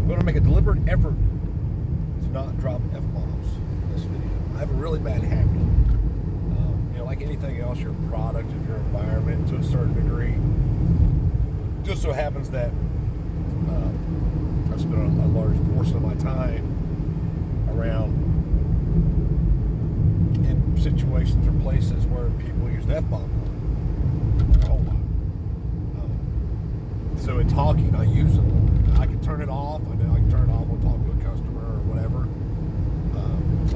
I'm going to make a deliberate effort to not drop F-bombs in this video. I have a really bad habit of it. Like anything else, you're a product of your environment to a certain degree. Just so happens that I've spent a large portion of my time around in situations or places where people use the F-bomb a whole lot. So in talking, I use it a lot. I can turn it off. I know I can turn it off when talking to a customer or whatever.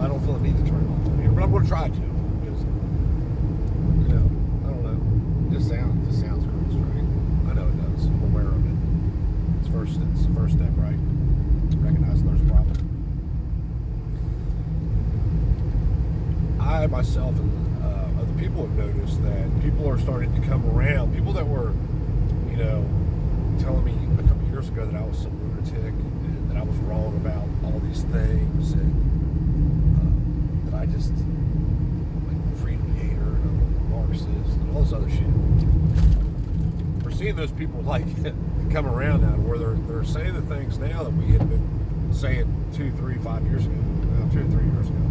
I don't feel the need to turn it off on here, but I'm going to try to because, I don't know. It just sounds gross, right? I know it does. I'm aware of it. It's the first step, right? Recognizing there's a problem. I myself and other people have noticed that people are starting to come around. People that were, telling me a couple years ago that I was some lunatic and that I was wrong about all these things and that I just like a freedom hater and I'm a Marxist and all this other shit. We're seeing those people like come around now where they're saying the things now that we had been saying 2, 3, 5 years ago, 2 or 3 years ago.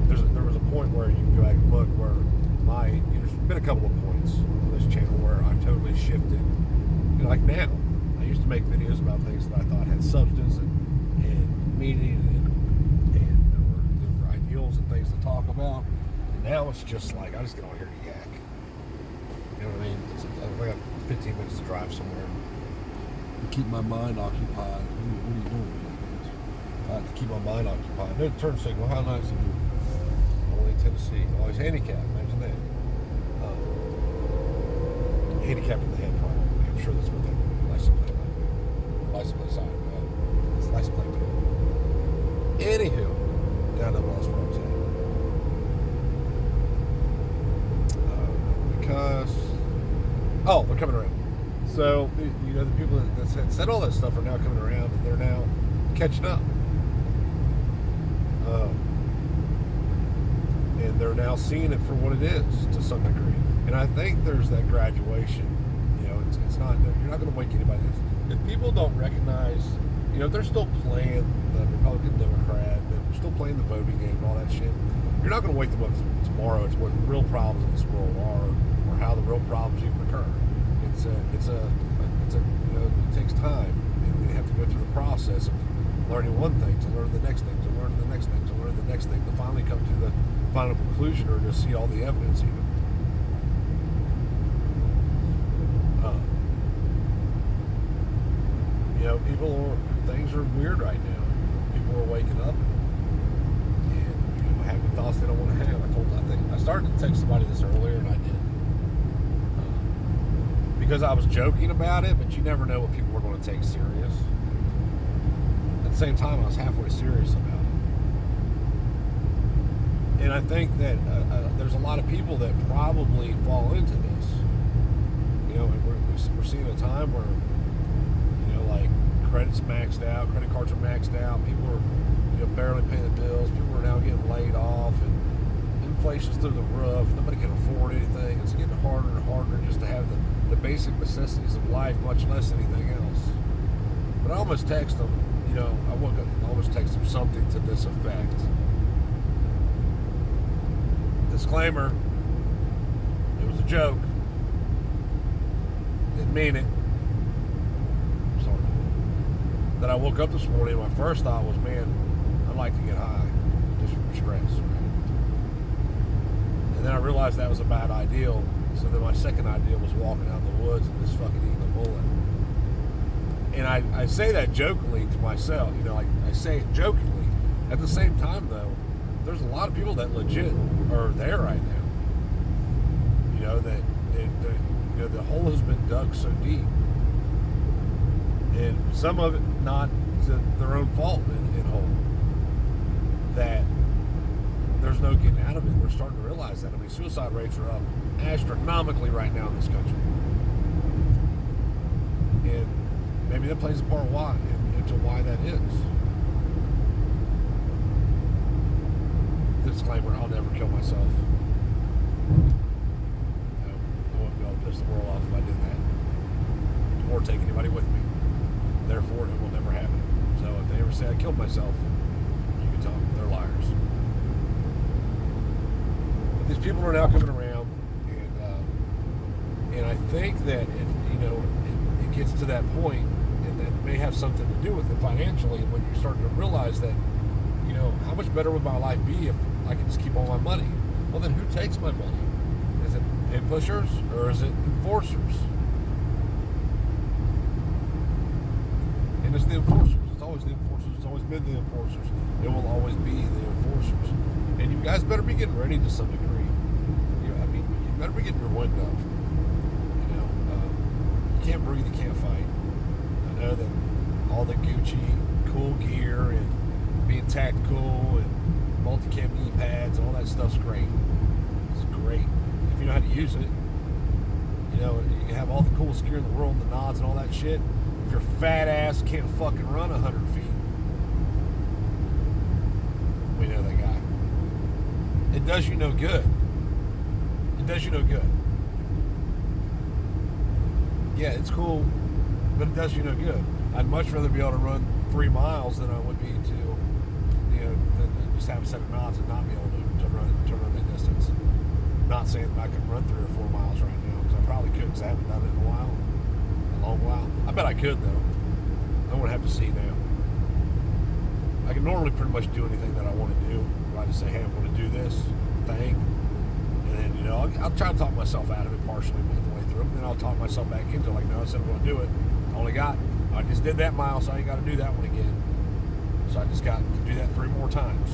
There was a point where you can go back and look where there's been a couple of points on this channel where I've totally shifted. Like now, I used to make videos about things that I thought had substance and meaning and there were ideals and things to talk about. And now it's just like, I just get on here to yak. You know what I mean? I got 15 minutes to drive somewhere. To keep my mind occupied. What are you doing? I have to keep my mind occupied. No turn signal. How nice of you. Only in Tennessee. Always handicapped. Imagine that. Handicapped in the head, probably. I'm sure that's what that license plate might be. License plate sign. It's license plate. Anywho, down to the lost where I was at. Because, they're coming around. So, the people that said all that stuff are now coming around and they're now catching up. And they're now seeing it for what it is to some degree. And I think there's that graduation. It's not, you're not going to wake anybody. If people don't recognize, they're still playing the Republican Democrat, they're still playing the voting game and all that shit, you're not going to wake them up tomorrow. It's what the real problems in this world are, or how the real problems even occur. It takes time, and you have to go through the process of learning one thing, to learn the next thing, to learn the next thing, to learn the next thing, to finally come to the final conclusion or to see all the evidence even. Things are weird right now. People are waking up and having thoughts they don't want to have. I started to text somebody this earlier, and I did because I was joking about it, but you never know what people are going to take serious. At the same time, I was halfway serious about it, and I think that there's a lot of people that probably fall into this. We're seeing a time where like credit's maxed out, credit cards are maxed out, people are barely paying the bills, people are now getting laid off, and inflation's through the roof, nobody can afford anything. It's getting harder and harder just to have the basic necessities of life, much less anything else. But I almost text them, I almost text them something to this effect. Disclaimer, it was a joke, didn't mean it. That I woke up this morning, my first thought was, man, I'd like to get high, just from stress, right? And then I realized that was a bad ideal, so then my second idea was walking out in the woods and just fucking eating a bullet. And I say that jokingly to myself, I say it jokingly. At the same time, though, there's a lot of people that legit are there right now. The hole has been dug so deep. And some of it not to their own fault in whole, that there's no getting out of it. We're starting to realize that. Suicide rates are up astronomically right now in this country. And maybe that plays a part into why that is. Disclaimer, I'll never kill myself. I wouldn't be able to piss the world off if I did that. Or take anybody with me. Therefore, it will never happen. say I killed myself, you can tell them they're liars. But these people are now coming around, and I think that it gets to that point, and that may have something to do with it financially when you start to realize that, how much better would my life be if I could just keep all my money? Well, then who takes my money? Is it pin pushers or is it enforcers? And it's the enforcers. It's always the enforcers. It's always been the enforcers. It will always be the enforcers. And you guys better be getting ready to some degree. You better be getting your wind up. You can't breathe, you can't fight. I know that all the Gucci cool gear and being tactical and multi-cam knee pads, all that stuff's great. It's great if you know how to use it. You have all the coolest gear in the world, the nods and all that shit. If your fat ass can't fucking run 100 feet, we know that guy. It does you no good. It does you no good. Yeah, it's cool, but it does you no good. I'd much rather be able to run 3 miles than I would be to, than just have a set of knots and not be able to run that distance. Not saying that I can run 3 or 4 miles right now, because I probably could, because I haven't done it in a long while. I bet I could, though. I'm going to have to see now. I can normally pretty much do anything that I want to do. If I just say, hey, I'm going to do this thing, and then, I'll try to talk myself out of it partially the way through, and then I'll talk myself back into it, like, no, I said I'm going to do it. I just did that mile, so I ain't got to do that one again. So I just got to do that 3 more times.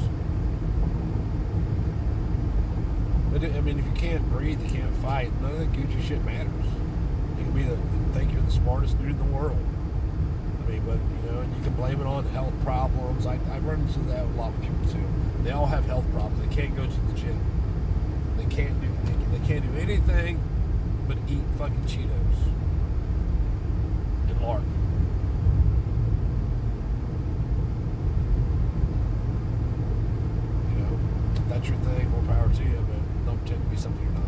But, if you can't breathe, you can't fight, none of that Gucci shit matters. You can think you're the smartest dude in the world. And you can blame it on health problems. I run into that with a lot of people, too. They all have health problems. They can't go to the gym. They can't do anything but eat fucking Cheetos and lard. If that's your thing, more power to you, but don't pretend to be something you're not.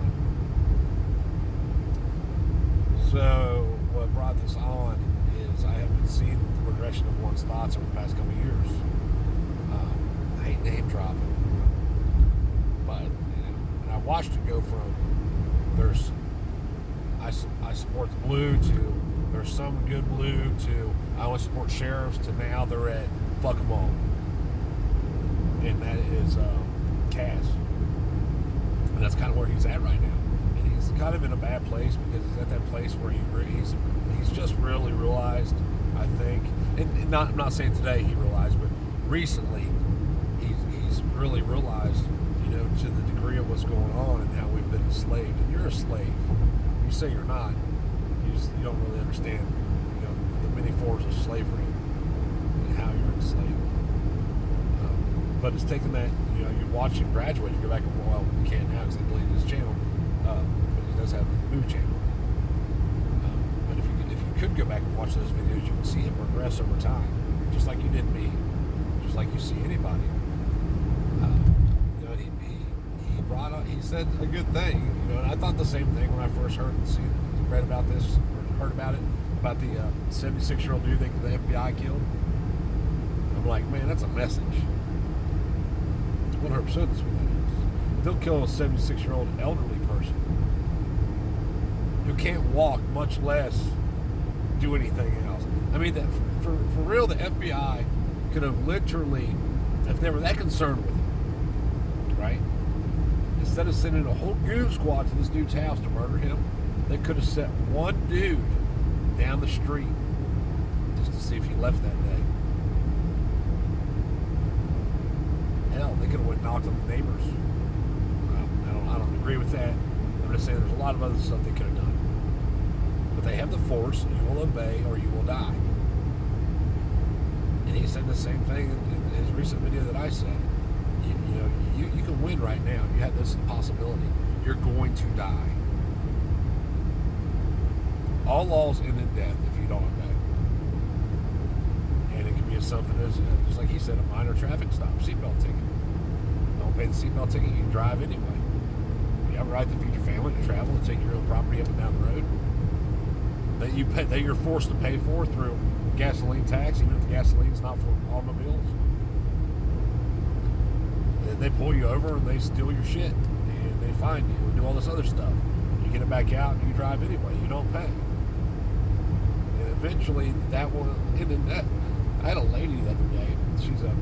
So what brought this on is I have been seeing the progression of one's thoughts over the past couple of years. I hate name dropping, but and I watched it go from I support the blue to there's some good blue to I only support sheriffs to now they're at fuck them all, and that is Kaz, and that's kind of where he's at right now. And he's kind of in a bad place because he's at that place where he's just really realized, I think, and I'm not saying today he realized, but recently he's really realized, to the degree of what's going on and how we've been enslaved. And you're a slave. You say you're not, you don't really understand, the many forms of slavery and how you're enslaved. But it's taken that, you watch him graduate. You go back and, well, you can't now because they deleted his channel. But he does have a new channel. But if you could go back and watch those videos, you can see him progress over time, just like you did me, just like you see anybody. He said a good thing, and I thought the same thing when I first read about this, or heard about it, about the 76-year-old dude that the FBI killed. I'm like, man, that's a message. 100% that's what that is. They'll kill a 76-year-old elderly person who can't walk, much less do anything else. That for real, the FBI could have literally, if they were that concerned with it, right? Instead of sending a whole goon squad to this dude's house to murder him, they could have sent one dude down the street just to see if he left that day. Hell, they could have went and knocked on the neighbors. I don't agree with that. I'm just saying there's a lot of other stuff they could have done. But they have the force, and you will obey or you will die. And he said the same thing in his recent video that I said. You can win right now. You have this possibility. You're going to die. All laws end in death if you don't obey. And it can be as something as, just like he said, a minor traffic stop, seatbelt ticket. Don't pay the seatbelt ticket, you can drive anyway. You have a right to feed your family, to travel, to take your own property up and down the road. That you're forced to pay for through gasoline tax, even if the gasoline's not for automobiles. And they pull you over and they steal your shit and they fine you and do all this other stuff. You get it back out and you drive anyway. You don't pay. And eventually that will. And then I had a lady the other day. She's a.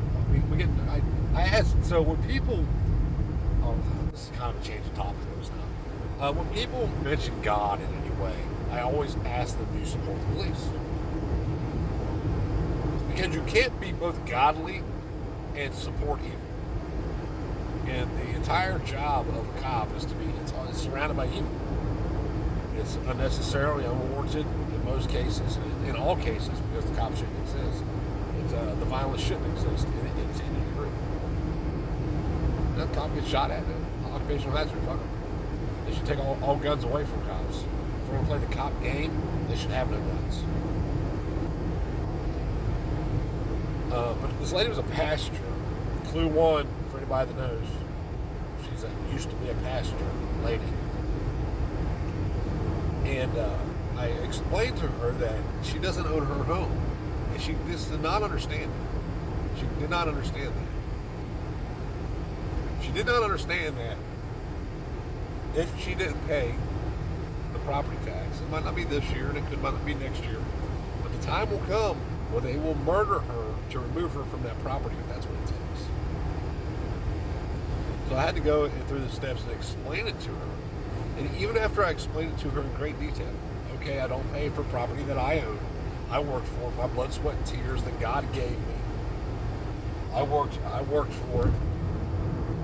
I asked. So when people. Oh, this is kind of a change of topic, but it's not. When people mention God in any way, I always ask them, do you support the police? Because you can't be both godly and support evil. And the entire job of a cop is to be it's surrounded by evil. It's unnecessarily unwarranted in most cases, in all cases, because the cop shouldn't exist. It's, the violence shouldn't exist in any degree. That cop gets shot at. Occupational hazard. They should take all guns away from cops. If we're going to play the cop game, they should have no guns. But this lady was a passenger. Clue one, for anybody that knows, used to be a passenger lady. And I explained to her that she doesn't own her home. And she just did not understand it. She did not understand that. She did not understand that if she didn't pay the property tax, it might not be this year and it might not be next year, but the time will come where they will murder her to remove her from that property if that's what it takes. So I had to go through the steps and explain it to her. And even after I explained it to her in great detail, okay, I don't pay for property that I own. I worked for it, my blood, sweat, and tears that God gave me. I worked for it.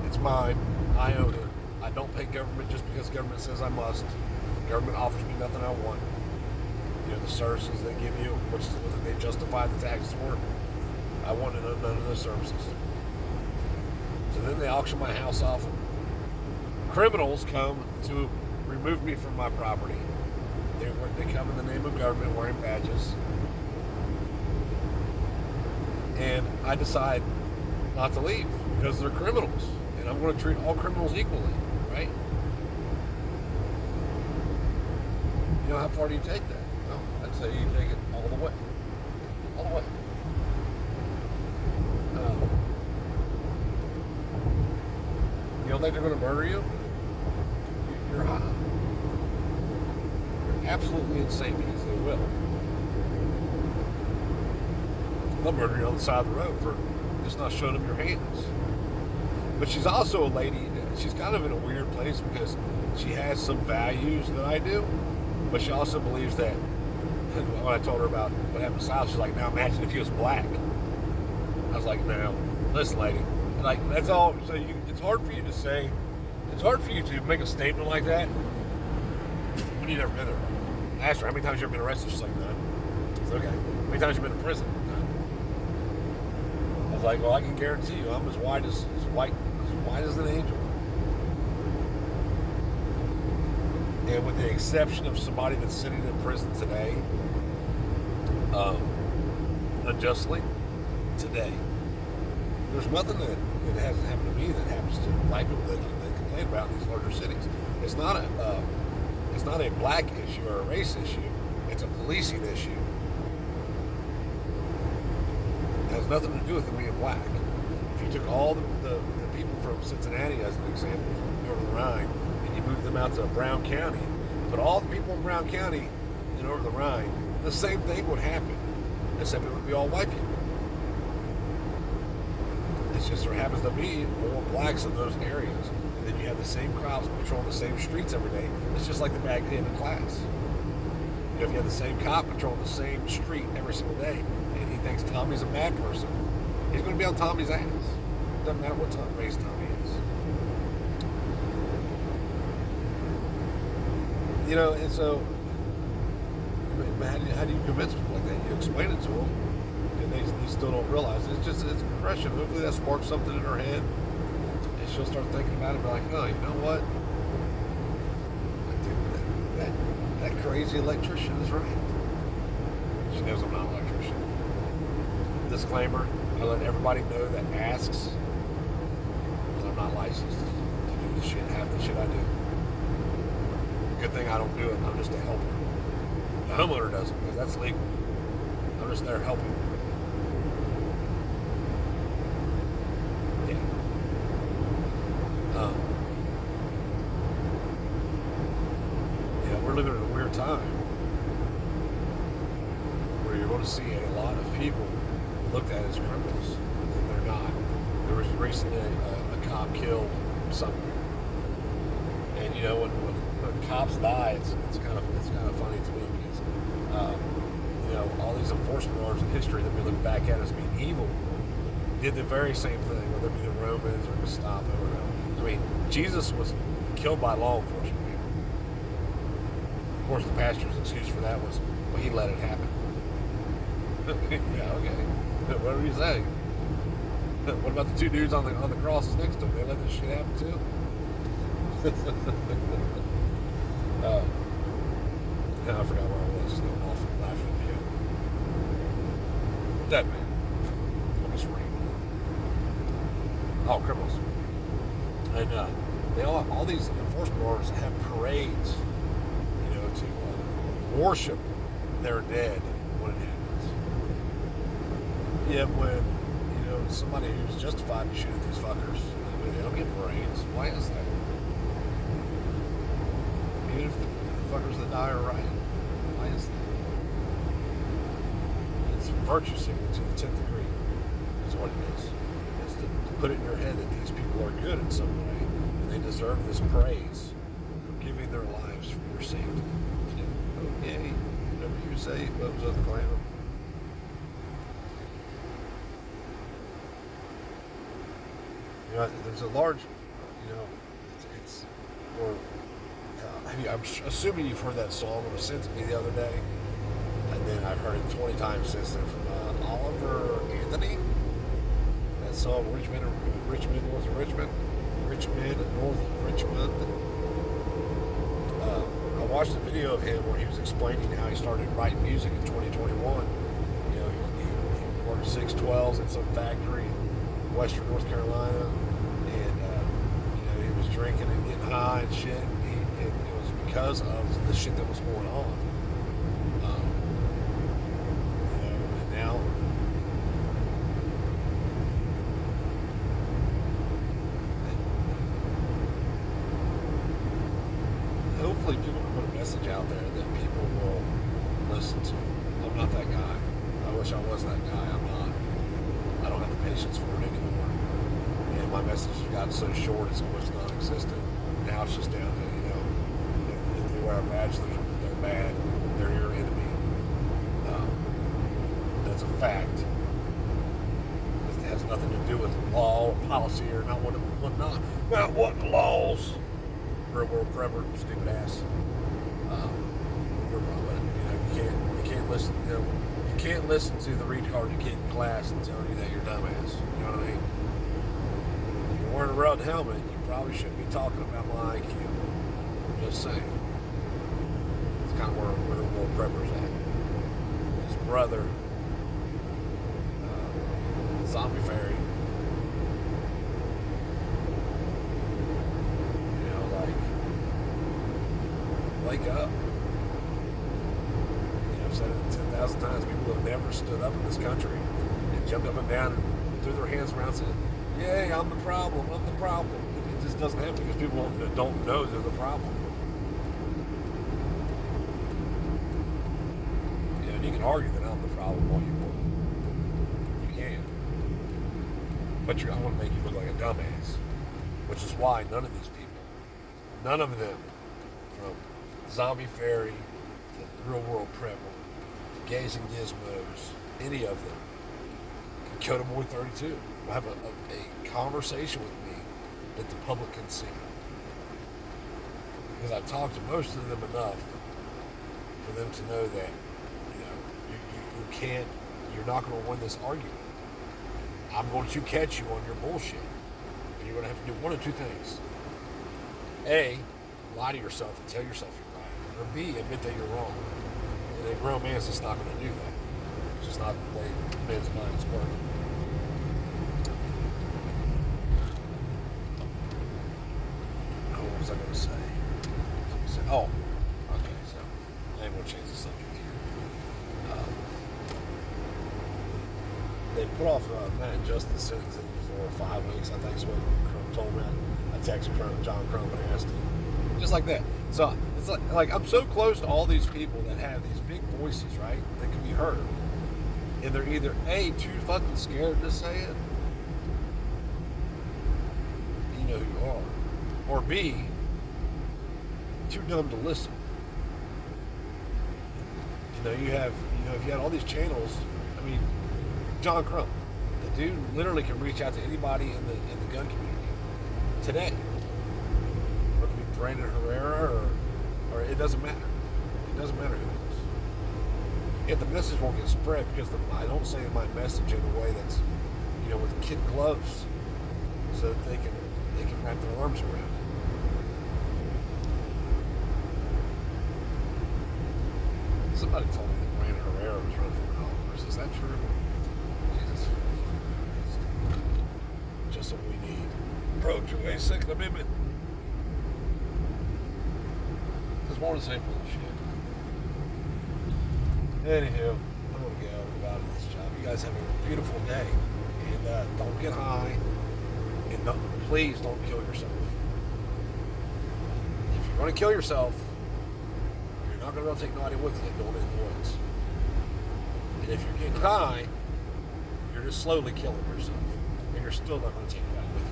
It's mine. I own it. I don't pay government just because government says I must. Government offers me nothing I want. You know, the services they give you, which is what they justify the tax for. I want none of those services. So then they auction my house off, and criminals come to remove me from my property. They come in the name of government wearing badges. And I decide not to leave because they're criminals. And I'm going to treat all criminals equally, right? You know, how far do you take that? Well, I'd say you take it all the way. All the way. You don't think they're going to murder you? You're high. You're absolutely insane because they will. They'll murder you on the side of the road for just not showing them your hands. But she's also a lady, she's kind of in a weird place because she has some values that I do, but she also believes that, when I told her about what happened to Silas, she's like, now imagine if he was black. I was like, no, listen, lady. Like, that's all. So it's hard for you to say, it's hard for you to make a statement like that when you've never been there. I asked her, how many times have you ever been arrested? She's like, none. It's okay. How many times have you been in prison? None. I was like, well, I can guarantee you, I'm as white as an angel. And with the exception of somebody that's sitting in prison today, unjustly, today, there's nothing that hasn't happened to me that happens to black people that complain about in these larger cities. It's not a black issue or a race issue. It's a policing issue. It has nothing to do with them being black. If you took all the people from Cincinnati, as an example, from over the Rhine, and you moved them out to Brown County, put all the people in Brown County and over the Rhine, the same thing would happen, except it would be all white people. It just there happens to be more blacks in those areas. And then you have the same crowds patrolling the same streets every day. It's just like the bad kid in class. You know, if you have the same cop patrolling the same street every single day, and he thinks Tommy's a bad person, he's going to be on Tommy's ass. Doesn't matter what race Tommy is. You know, and so, how do you convince people like that? You explain it to them, and they still don't realize it. It's progression. Hopefully that sparks something in her head, and she'll start thinking about it and be like, oh, you know what? Dude, that crazy electrician is right. She knows I'm not an electrician. Disclaimer, I let everybody know that asks that I'm not licensed to do half the shit I do. Good thing I don't do it. I'm just a helper. The homeowner does it because that's legal. I'm just there helping. Yeah. We're living in a weird time where you're going to see a lot of people looked at as criminals, and they're not. There was recently a cop killed somewhere, and when cops die, it's kind of funny to me because all these enforcement arms in history that we look back at as being evil did the very same thing, whether it be the Romans or Gestapo or whatever. I mean, Jesus was killed by law enforcement people. Of course, the pastor's excuse for that was, well, he let it happen. Yeah, okay. What were you saying? What about the two dudes on the crosses next to him? They let this shit happen too? I forgot where I was. Going off and laughing at you. Dead man. I'm just reading. Oh, criminals. And they all these enforcement orders have parades, to worship their dead when it happens. Yet when somebody who's justified to shoot these fuckers, they don't get parades. Why is that? Even if the fuckers that die are right, why is that? It's virtue signaling to the 10th degree. That's what it is. It's to put it in your head that these people are good in some way, and they deserve this praise for giving their lives for your safety. Okay, whatever you say, what was up, Clam? There's a large, it's or I'm assuming you've heard that song. It was sent to me the other day, and then I've heard it 20 times since then from Oliver Anthony. That song, Richmond, North of Richmond. I watched a video of him where he was explaining how he started writing music in 2021. He worked 612s at some factory in Western North Carolina, and he was drinking and getting high and shit. It was because of the shit that was going on. And now hopefully people can put a message out there that people will listen to. I'm not that guy. I wish I was that guy. I'm not. I don't have the patience for it anymore. And my message has gotten so short, it's almost non-existent. Now it's just down to, if they wear a badge, they're bad. They're your enemy. That's a fact. It has nothing to do with law or policy or not what laws. Real world forever, stupid ass. You can't listen. You can't listen to the retard you get in class and tell you that you're dumbass. You know what I mean? If you're wearing a red helmet, you probably shouldn't be talking about my IQ. Just saying. It's kind of where real world prepper's at. His brother, Zombie Fairy. Wake up. I've said it 10,000 times. People have never stood up in this country and jumped up and down and threw their hands around and said, yay, I'm the problem. It just doesn't happen because people don't know they're the problem. And you can argue that I'm the problem all you want. You can. But I want to make you look like a dumbass. Which is why none of these people, none of them, from Zombie Fairy, the Real World Prepper, Gays and Gizmos, any of them, can go to Boy 32. Have a conversation with me that the public can see. Because I've talked to most of them enough for them to know that, you're not going to win this argument. I'm going to catch you on your bullshit. And you're going to have to do one of two things. A, lie to yourself and tell yourself you're right. Or B, admit that you're wrong. And a grown man's just not going to do that. It's just not the way men's minds work. What was I going to say? Okay, so I ain't going to change the subject here. put off Matt and Justin sentencing for 5 weeks. I think is what Crump told me. I texted John Crump and asked him. Just like that. So it's like I'm so close to all these people that have these big voices, right? That can be heard. And they're either A, too fucking scared to say it. You know who you are. Or B, too dumb to listen. If you had all these channels, I mean, John Crump, the dude literally can reach out to anybody in the gun community today. Or it could be Brandon Herrera, or it doesn't matter. It doesn't matter who it is. Yet the message won't get spread because I don't say my message in a way that's, with kid gloves, so that they can wrap their arms around it. Somebody told me that Brandon Herrera was running for Congress. Is that true? Jesus Christ. Just what we need. Pro-choice Second Amendment. It's more the same bullshit. Anywho, I'm going to go about this job. You guys have a beautiful day. And don't get high. And please don't kill yourself. If you're going to kill yourself, you're not going to be able to take nobody with you going in the woods. And if you're getting high, you're just slowly killing yourself. And you're still not going to take nobody with you.